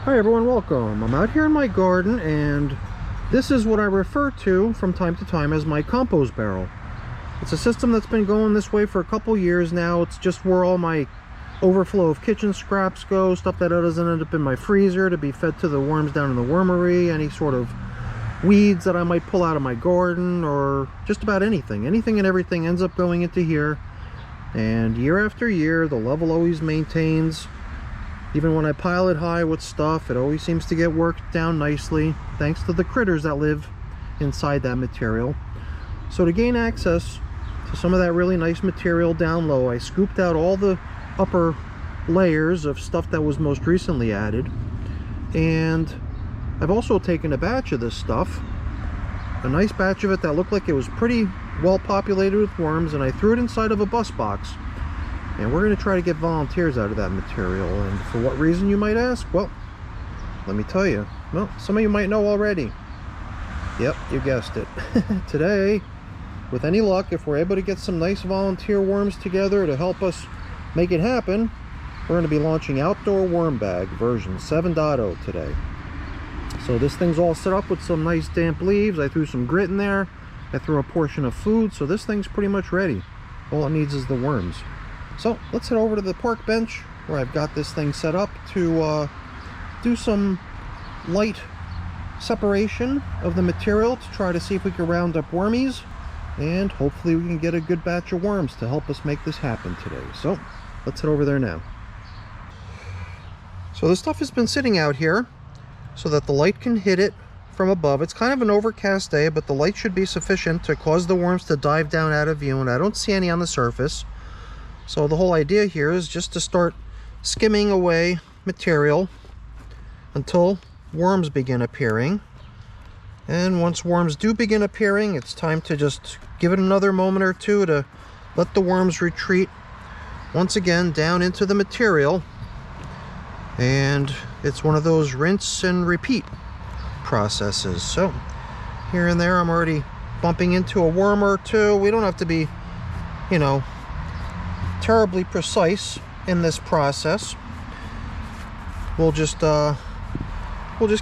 Hi everyone, welcome. I'm out here in my garden and this is what I refer to from time to time as my compost barrel. It's a system that's been going this way for a couple years now. It's just where all my overflow of kitchen scraps go, stuff that doesn't end up in my freezer to be fed to the worms down in the wormery, any sort of weeds that I might pull out of my garden, or just about anything. Anything and everything ends up going into here, and year after year the level always maintains. Even when I pile it high with stuff, it always seems to get worked down nicely, thanks to the critters that live inside that material. So to gain access to some of that really nice material down low, I scooped out all the upper layers of stuff that was most recently added. And I've also taken a batch of this stuff, a nice batch of it that looked like it was pretty well populated with worms, and I threw it inside of a bus box. And we're going to try to get volunteers out of that material. And for what reason, you might ask? Well, let me tell you. Well, some of you might know already. Yep, you guessed it. Today, with any luck, if we're able to get some nice volunteer worms together to help us make it happen, we're going to be launching Outdoor Worm Bag version 7.0 today. So this thing's all set up with some nice damp leaves. I threw some grit in there. I threw a portion of food. So this thing's pretty much ready. All it needs is the worms. So let's head over to the park bench where I've got this thing set up to do some light separation of the material to try to see if we can round up wormies, and hopefully we can get a good batch of worms to help us make this happen today. So let's head over there now. So the stuff has been sitting out here so that the light can hit it from above. It's kind of an overcast day, but the light should be sufficient to cause the worms to dive down out of view, and I don't see any on the surface. So the whole idea here is just to start skimming away material until worms begin appearing. And once worms do begin appearing, it's time to just give it another moment or two to let the worms retreat once again down into the material. And it's one of those rinse and repeat processes. So here and there I'm already bumping into a worm or two. We don't have to be, you know, terribly precise in this process. We'll just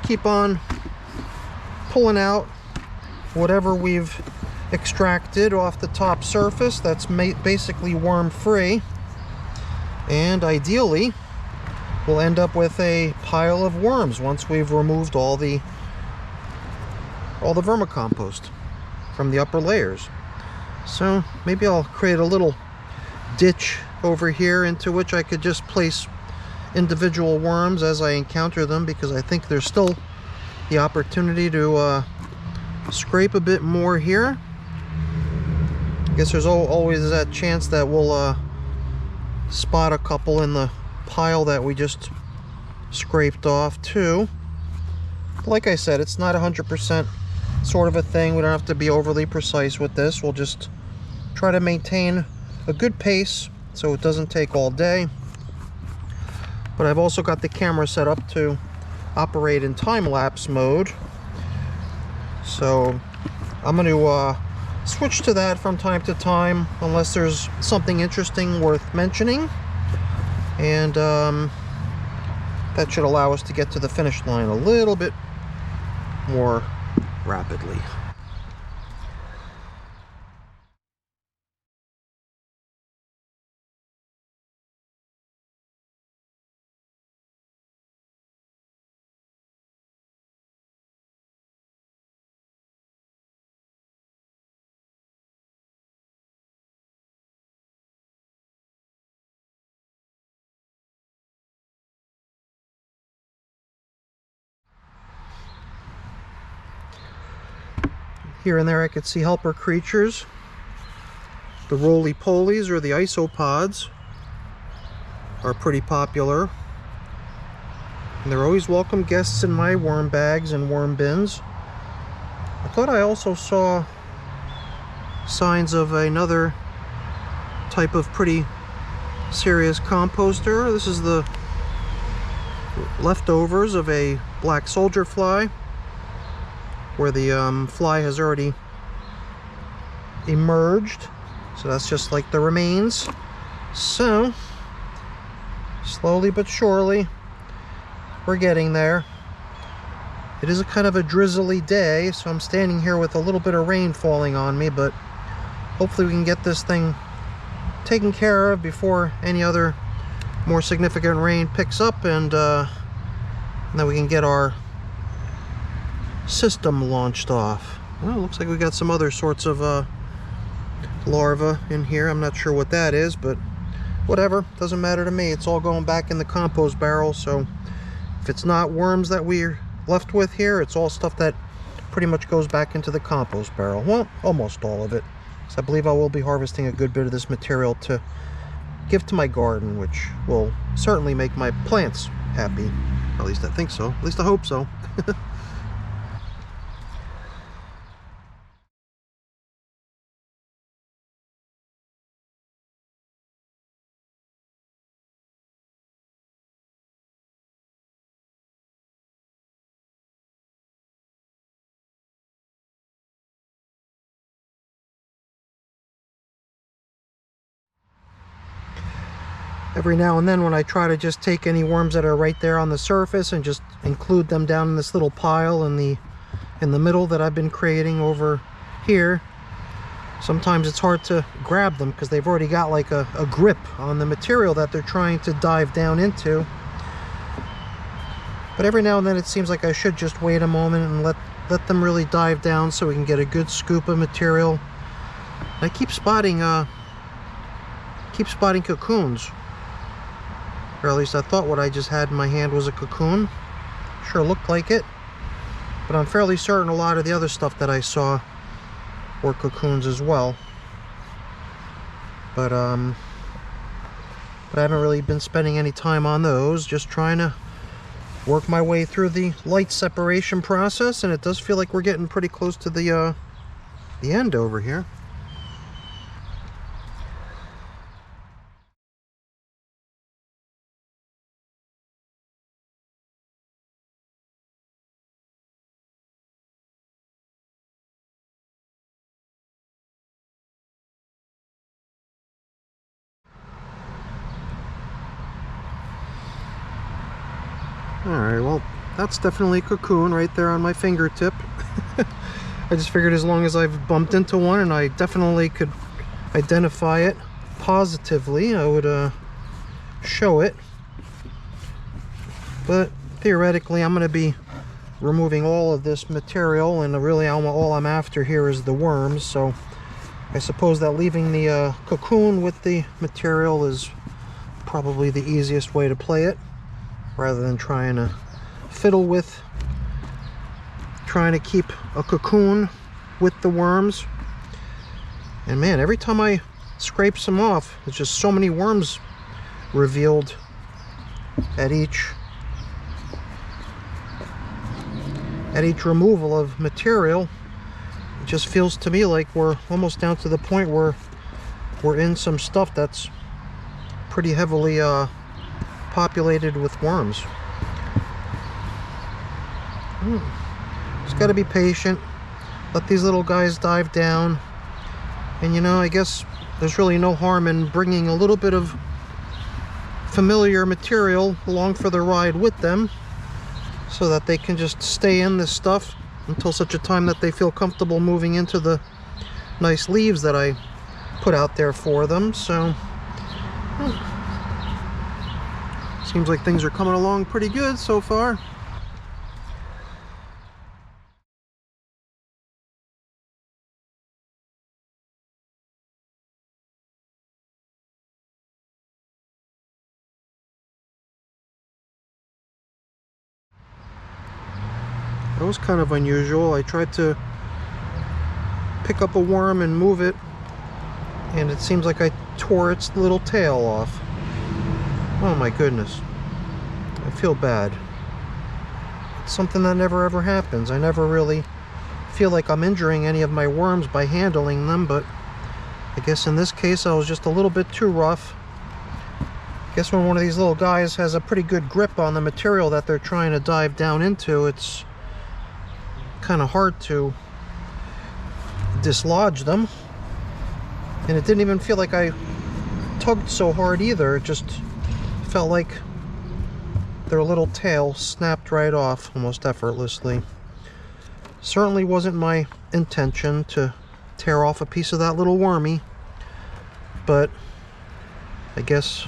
keep on pulling out whatever we've extracted off the top surface that's basically worm free, and ideally we'll end up with a pile of worms once we've removed all the vermicompost from the upper layers. So maybe I'll create a little ditch over here into which I could just place individual worms as I encounter them, because I think there's still the opportunity to scrape a bit more here. I guess there's always that chance that we'll spot a couple in the pile that we just scraped off too. Like I said, it's not 100% sort of a thing. We don't have to be overly precise with this. We'll just try to maintain a good pace so it doesn't take all day. But I've also got the camera set up to operate in time-lapse mode, so I'm going to switch to that from time to time unless there's something interesting worth mentioning, and that should allow us to get to the finish line a little bit more rapidly. Here and there I could see helper creatures. The roly-polies, or the isopods, are pretty popular. And they're always welcome guests in my worm bags and worm bins. I thought I also saw signs of another type of pretty serious composter. This is the leftovers of a black soldier fly, where the fly has already emerged. So that's just like the remains. So slowly but surely we're getting there. It is a kind of a drizzly day, so I'm standing here with a little bit of rain falling on me, but hopefully we can get this thing taken care of before any other more significant rain picks up, and then we can get our system launched off. Well, it looks like we got some other sorts of larvae in here. I'm not sure what that is, but whatever, doesn't matter to me. It's all going back in the compost barrel, so if it's not worms that we're left with here, it's all stuff that pretty much goes back into the compost barrel. Well, almost all of it. So I believe I will be harvesting a good bit of this material to give to my garden, which will certainly make my plants happy. At least I think so. At least I hope so. Every now and then when I try to just take any worms that are right there on the surface and just include them down in this little pile in the middle that I've been creating over here, sometimes it's hard to grab them because they've already got like a grip on the material that they're trying to dive down into. But every now and then it seems like I should just wait a moment and let them really dive down so we can get a good scoop of material. I keep spotting cocoons. Or at least I thought what I just had in my hand was a cocoon. Sure looked like it. But I'm fairly certain a lot of the other stuff that I saw were cocoons as well. But I haven't really been spending any time on those. Just trying to work my way through the light separation process. And it does feel like we're getting pretty close to the end over here. Alright, well, that's definitely a cocoon right there on my fingertip. I just figured as long as I've bumped into one and I definitely could identify it positively, I would show it. But theoretically, I'm going to be removing all of this material, and really all I'm after here is the worms, so I suppose that leaving the cocoon with the material is probably the easiest way to play it, rather than trying to fiddle with trying to keep a cocoon with the worms. And man, every time I scrape some off, there's just so many worms revealed at each removal of material. It just feels to me like we're almost down to the point where we're in some stuff that's pretty heavily populated with worms. Just got to be patient, let these little guys dive down, and you know, I guess there's really no harm in bringing a little bit of familiar material along for the ride with them, so that they can just stay in this stuff until such a time that they feel comfortable moving into the nice leaves that I put out there for them. So seems like things are coming along pretty good so far. That was kind of unusual. I tried to pick up a worm and move it, and it seems like I tore its little tail off. Oh my goodness. I feel bad. It's something that never ever happens. I never really feel like I'm injuring any of my worms by handling them, but I guess in this case I was just a little bit too rough. I guess when one of these little guys has a pretty good grip on the material that they're trying to dive down into, it's kind of hard to dislodge them. And it didn't even feel like I tugged so hard either. It just felt like their little tail snapped right off almost effortlessly. Certainly wasn't my intention to tear off a piece of that little wormy, but I guess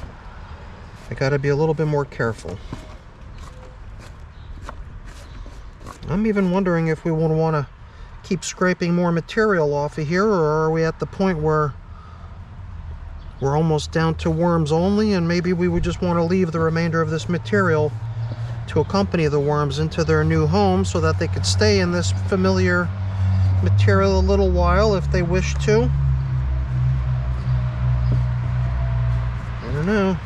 I gotta be a little bit more careful. I'm even wondering if we would want to keep scraping more material off of here, or are we at the point where we're almost down to worms only, and maybe we would just want to leave the remainder of this material to accompany the worms into their new home so that they could stay in this familiar material a little while if they wish to. I don't know.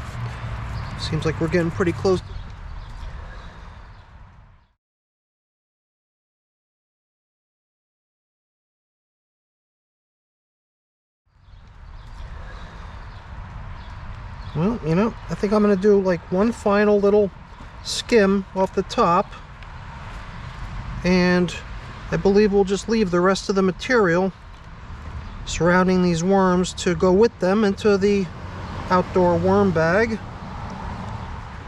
Seems like we're getting pretty close. Well, you know, I think I'm going to do like one final little skim off the top, and I believe we'll just leave the rest of the material surrounding these worms to go with them into the outdoor worm bag,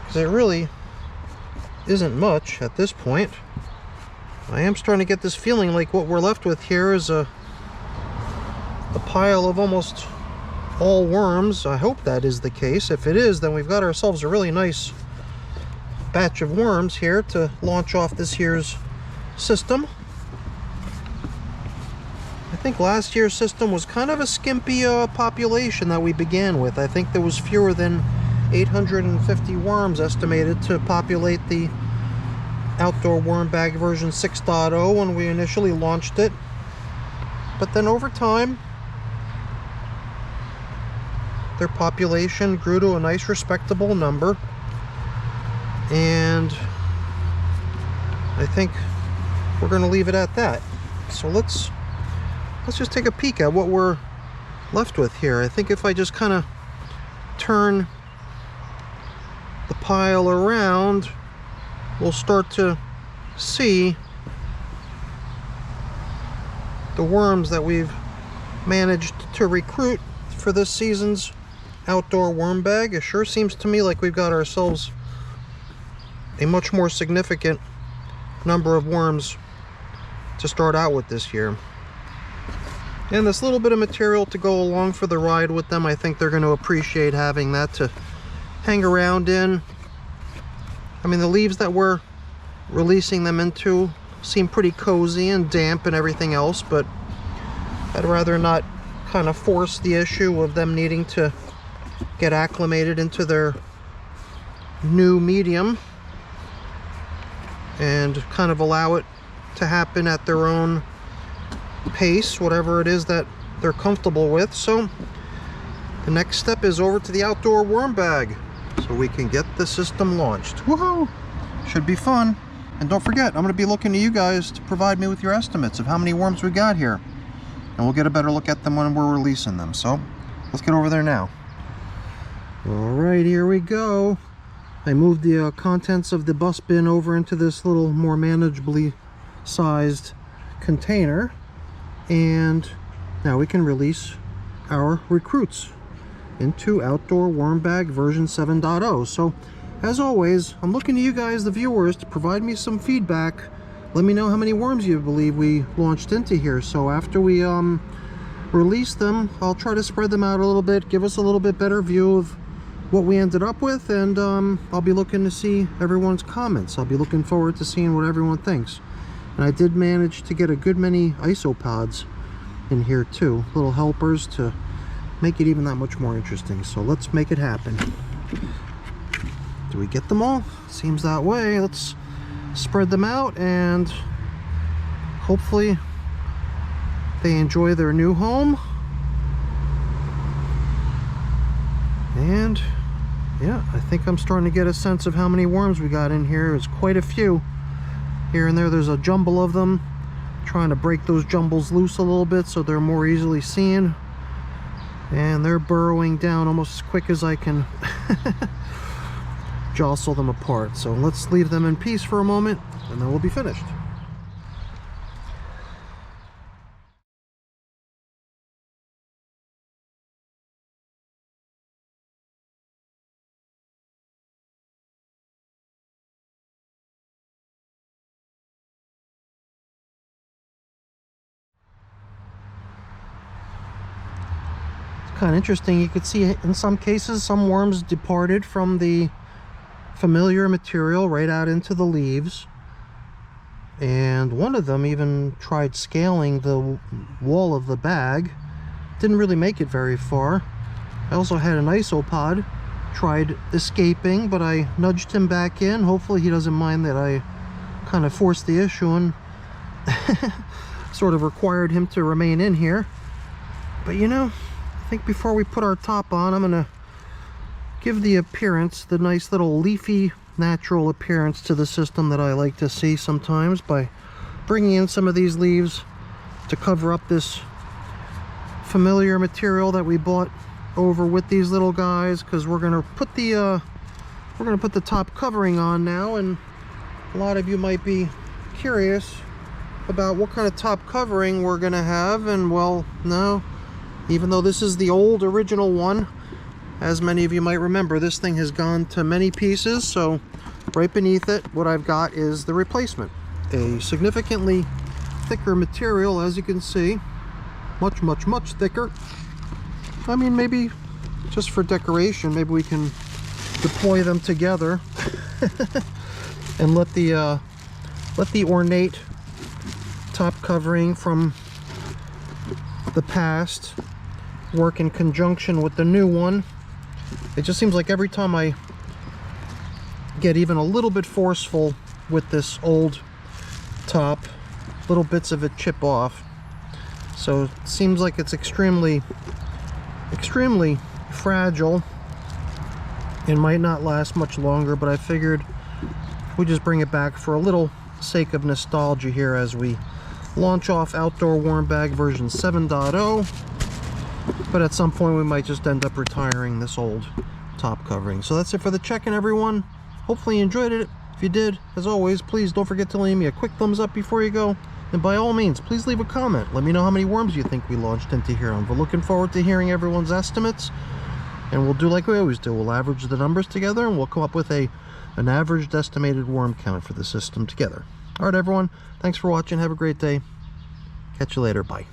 because it really isn't much at this point. I am starting to get this feeling like what we're left with here is a pile of almost all worms. I hope that is the case. If it is, then we've got ourselves a really nice batch of worms here to launch off this year's system. I think last year's system was kind of a skimpy population that we began with. I think there was fewer than 850 worms estimated to populate the outdoor worm bag version 6.0 when we initially launched it. But then over time, their population grew to a nice respectable number, and I think we're going to leave it at that. So let's just take a peek at what we're left with here. I think if I just kind of turn the pile around, we'll start to see the worms that we've managed to recruit for this season's outdoor worm bag. It sure seems to me like we've got ourselves a much more significant number of worms to start out with this year. And this little bit of material to go along for the ride with them, I think they're going to appreciate having that to hang around in. I mean, the leaves that we're releasing them into seem pretty cozy and damp and everything else, but I'd rather not kind of force the issue of them needing to get acclimated into their new medium, and kind of allow it to happen at their own pace, whatever it is that they're comfortable with. So the next step is over to the outdoor worm bag so we can get the system launched. Woohoo! Should be fun. And don't forget, I'm going to be looking to you guys to provide me with your estimates of how many worms we got here, and we'll get a better look at them when we're releasing them. So let's get over there now. All right, here we go. I moved the contents of the bus bin over into this little more manageably sized container, and now we can release our recruits into outdoor worm bag version 7.0. So as always, I'm looking to you guys, the viewers, to provide me some feedback. Let me know how many worms you believe we launched into here. So after we release them, I'll try to spread them out a little bit, give us a little bit better view of what we ended up with, and I'll be looking to see everyone's comments. I'll be looking forward to seeing what everyone thinks. And I did manage to get a good many isopods in here too, little helpers to make it even that much more interesting. So let's make it happen. Do we get them all? Seems that way. Let's spread them out, and hopefully they enjoy their new home. And yeah, I think I'm starting to get a sense of how many worms we got in here. It's quite a few. Here and there, there's a jumble of them. Trying to break those jumbles loose a little bit so they're more easily seen. And they're burrowing down almost as quick as I can jostle them apart. So let's leave them in peace for a moment, and then we'll be finished. kind of interesting. You could see in some cases some worms departed from the familiar material right out into the leaves, and one of them even tried scaling the wall of the bag. Didn't really make it very far. I also had an isopod tried escaping, but I nudged him back in. Hopefully he doesn't mind that I kind of forced the issue and sort of required him to remain in here. But you know, I think before we put our top on, I'm gonna give the appearance, the nice little leafy natural appearance to the system that I like to see sometimes, by bringing in some of these leaves to cover up this familiar material that we bought over with these little guys, because we're gonna put the top covering on now. And a lot of you might be curious about what kind of top covering we're gonna have, and well, no, even though this is the old original one, as many of you might remember, this thing has gone to many pieces. So right beneath it, what I've got is the replacement, a significantly thicker material, as you can see, much thicker. I mean, maybe just for decoration, maybe we can deploy them together and let the ornate top covering from the past work in conjunction with the new one. It just seems like every time I get even a little bit forceful with this old top, little bits of it chip off. So it seems like it's extremely fragile and might not last much longer, but I figured we just bring it back for a little sake of nostalgia here as we launch off Outdoor Worm Bag version 7.0. But at some point we might just end up retiring this old top covering. So that's it for the check-in, everyone. Hopefully you enjoyed it. If you did, as always, please don't forget to leave me a quick thumbs up before you go. And by all means, please leave a comment. Let me know how many worms you think we launched into here. I'm looking forward to hearing everyone's estimates. And we'll do like we always do. We'll average the numbers together and we'll come up with an averaged estimated worm count for the system together. All right, everyone. Thanks for watching. Have a great day. Catch you later. Bye.